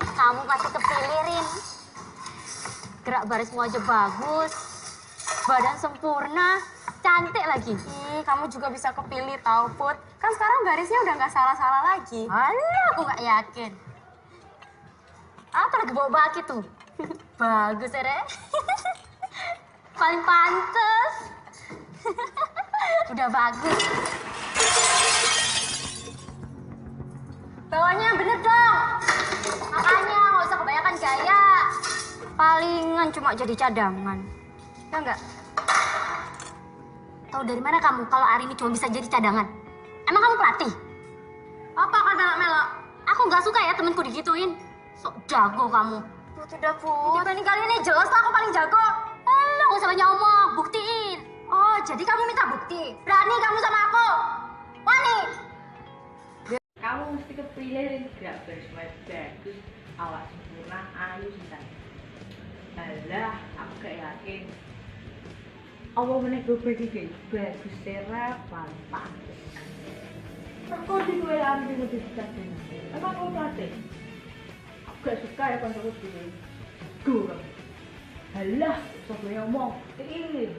Kamu pasti kepilih, Rin. Gerak barismu aja bagus. Badan sempurna. Cantik lagi. Kamu juga bisa kepilih tau, Put. Kan sekarang barisnya udah nggak salah-salah lagi. Alah, aku nggak yakin. Apa lagi bawa baki tuh? Bagus ya, Re. Paling pantes. Udah bagus. Bawahnya bener dong. Makanya nggak usah kebanyakan gaya. Palingan cuma jadi cadangan. Ya enggak? Tahu dari mana kamu kalau Arini cuma bisa jadi cadangan? Emang kamu pelatih? Apa kan melok-melok? Aku nggak suka ya temenku digituin. Sok jago kamu. Put, udah, Put. Dibanding kali ini jelas lah aku paling jago. Nggak usah banyak omong, buktiin. Oh, jadi kamu minta bukti? Berani kamu sama aku? Wani? Kamu mesti kepilih gerak baris bagus, awak sempurna, ayu cinta. Alah, aku gak yakin. Allah menegur bagi bagus serap, pantas. Kau di dua lama di mobil cadangan. Emang kau pelatih? Aku gak suka ya kalau aku pilih. Alah, sampai ngomong, ini.